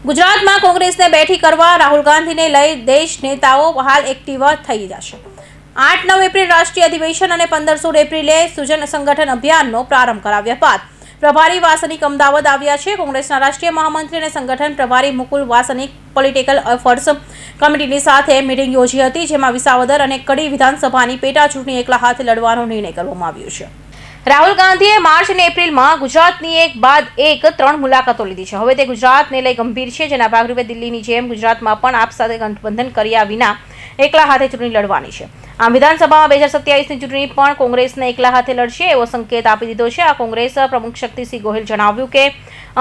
ગુજરાતમાં કોંગ્રેસને બેઠી કરવા રાહુલ ગાંધીને લઈ દેશ નેતાઓ હાલ એક્ટિવ થઈ જશે। 8-9 એપ્રિલ રાષ્ટ્રીય અધિવેશન અને 15-16 એપ્રિલે સુજન સંગઠન અભિયાનનો પ્રારંભ કરાવ્યા બાદ પ્રભારી વાસનિક અમદાવાદ આવ્યા છે। કોંગ્રેસના રાષ્ટ્રીય મહામંત્રી અને સંગઠન પ્રભારી મુકુલ વાસનિક પોલિટિકલ એફર્ટ્સ કમિટીની સાથે મીટિંગ યોજી હતી, જેમાં વિસાવદર અને કડી વિધાનસભાની પેટા ચૂંટણી એકલા હાથે લડવાનો નિર્ણય કરવામાં આવ્યો છે। રાહુલ ગાંધીએ માર્ચ અને એપ્રિલમાં ગુજરાતની એક બાદ એક 3 મુલાકાતો લીધી છે। હવે તે ગુજરાતને લઈ ગંભીર છે, જેના ભાગરૂપે દિલ્હીની જેમ ગુજરાતમાં પણ આપ સાથે ગઠબંધન કર્યા વિના એકલા હાથે ચૂંટણી લડવાની છે। આમ વિધાનસભામાં 2027ની ચૂંટણી પણ કોંગ્રેસને એકલા હાથે લડશે એવો સંકેત આપી દીધો છે। આ કોંગ્રેસ પ્રમુખ શક્તિસિંહ ગોહિલ જણાવ્યું કે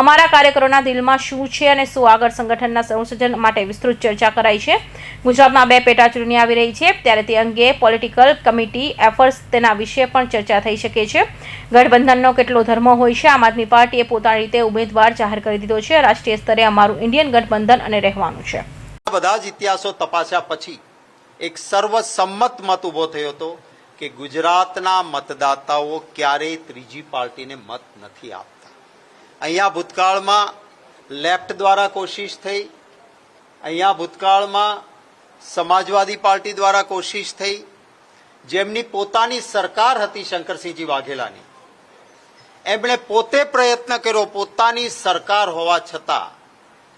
અમારા કાર્યકરોના દિલમાં શું છે અને શું આગળ સંગઠનના સંયોજન માટે વિસ્તૃત ચર્ચા કરાઈ છે। ગુજરાતમાં 2 પેટા ચૂંટણી આવી રહી છે, ત્યારે તે અંગે પોલિટિકલ કમિટી એફર્ટ્સ તેના વિશે પણ ચર્ચા થઈ શકે છે। ગઠબંધનનો કેટલો ધર્મ હોય છે? આમ આદમી પાર્ટીએ પોતાની રીતે ઉમેદવાર જાહેર કરી દીધો છે। રાષ્ટ્રીય સ્તરે અમારું ઇન્ડિયન ગઠબંધન અને રહેવાનું છે। બધા જ ઇતિહાસો તપાસ્યા પછી એક સર્વસંમત મત ઉભો થયો હતો કે ગુજરાતના મતદાતાઓ ક્યારેય ત્રીજી પાર્ટીને મત નથી આપતા। અહીંયા ભૂતકાળમાં લેફ્ટ દ્વારા કોશિશ થઈ, અહીંયા ભૂતકાળમાં સમાજવાદી પાર્ટી દ્વારા કોશિશ થઈ, જેમની પોતાની સરકાર હતી શંકરસિંહજી વાઘેલાની, એમણે પોતે પ્રયત્ન કર્યો, પોતાની સરકાર હોવા છતાં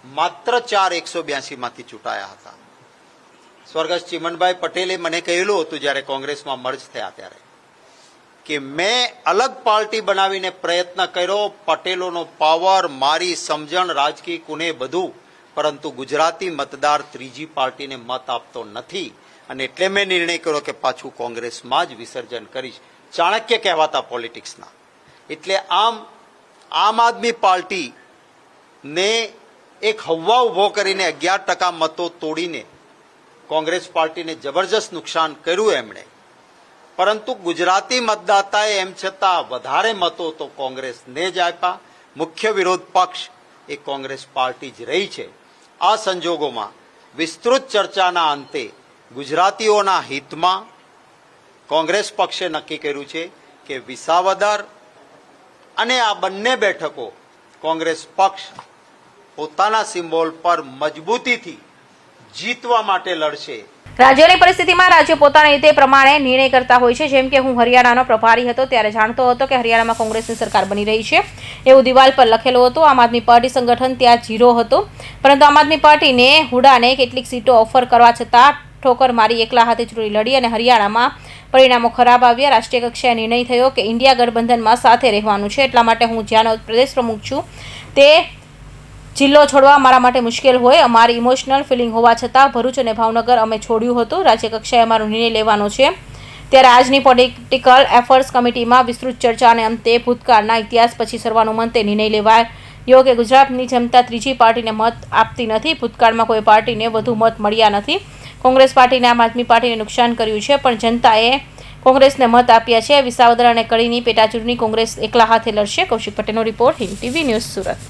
માત્ર 4 182માંથી ચૂંટાયા હતા। સ્વર્ગસ્થ ચિમનભાઈ પટેલે મને કહેલું હતું જ્યારે કોંગ્રેસમાં મર્જ થયા ત્યારે કે મેં અલગ પાર્ટી બનાવીને પ્રયત્ન કર્યો, પટેલોનો પાવર, મારી સમજણ, રાજકીય કુને બધું, પરંતુ ગુજરાતી મતદાર ત્રીજી પાર્ટીને મત આપતો નથી અને એટલે મેં નિર્ણય કર્યો કે પાછું કોંગ્રેસમાં જ વિસર્જન કરીશ। ચાણક્ય કહેવાતા પોલિટિક્સના। એટલે આમ આદમી પાર્ટીને એક હવા ઉભો કરીને 11% મતો તોડીને કોંગ્રેસ પાર્ટીને જબરજસ્ત નુકસાન કર્યું એમણે, પરંતુ ગુજરાતી મતદાતાએ એમ છતાં વધારે મતો તો કોંગ્રેસને જ આપ્યા। મુખ્ય વિરોધ પક્ષ એ કોંગ્રેસ પાર્ટી જ રહી છે। આ સંજોગોમાં વિસ્તૃત ચર્ચાના અંતે ગુજરાતીઓના હિતમાં કોંગ્રેસ પક્ષે નક્કી કર્યું છે કે વિસાવદર અને આ બંને બેઠકો કોંગ્રેસ પક્ષ પોતાના સિમ્બોલ પર મજબૂતીથી જીતવા માટે લડશે। રાજ્યની પરિસ્થિતિમાં રાજ્ય પોતાની રીતે પ્રમાણે નિર્ણય કરતા હોય છે। જેમ કે હું હરિયાણાનો પ્રભારી હતો ત્યારે જાણતો હતો કે હરિયાણામાં કોંગ્રેસની સરકાર બની રહી છે એવું દિવાલ પર લખેલું હતું। આમ આદમી પાર્ટી સંગઠન ત્યાં 0 હતો, પરંતુ આમ આદમી પાર્ટીને હુડાને કેટલીક સીટો ઓફર કરવા છતાં ઠોકર મારી એકલા હાથે ચૂંટણી લડી અને હરિયાણામાં પરિણામો ખરાબ આવ્યા। રાષ્ટ્રીય કક્ષાએ નિર્ણય થયો કે ઇન્ડિયા ગઠબંધનમાં સાથે રહેવાનું છે, એટલા માટે હું જ્યાંનો પ્રદેશ પ્રમુખ છું તે જિલ્લો છોડવા મારા માટે મુશ્કેલ હોય, અમારી ઇમોશનલ ફિલિંગ હોવા છતાં ભરૂચ અને ભાવનગર અમે છોડ્યું હતું। રાજ્ય કક્ષાએ અમારો નિર્ણય લેવાનો છે, ત્યારે આજની પોલિટિકલ એફર્ટ્સ કમિટીમાં વિસ્તૃત ચર્ચા અને અંતે ભૂતકાળના ઇતિહાસ પછી સર્વાનુમતે નિર્ણય લેવાયો કે ગુજરાતની જનતા ત્રીજી પાર્ટીને મત આપતી નથી। ભૂતકાળમાં કોઈ પાર્ટીને વધુ મત મળ્યા નથી। કોંગ્રેસ પાર્ટીને આમ આદમી પાર્ટીને નુકસાન કર્યું છે, પણ જનતાએ કોંગ્રેસને મત આપ્યા છે। વિસાવદર અને કડીની પેટા ચૂંટણી કોંગ્રેસ એકલા હાથે લડશે। કૌશિક પટેલનો report, Hind TV news, Surat.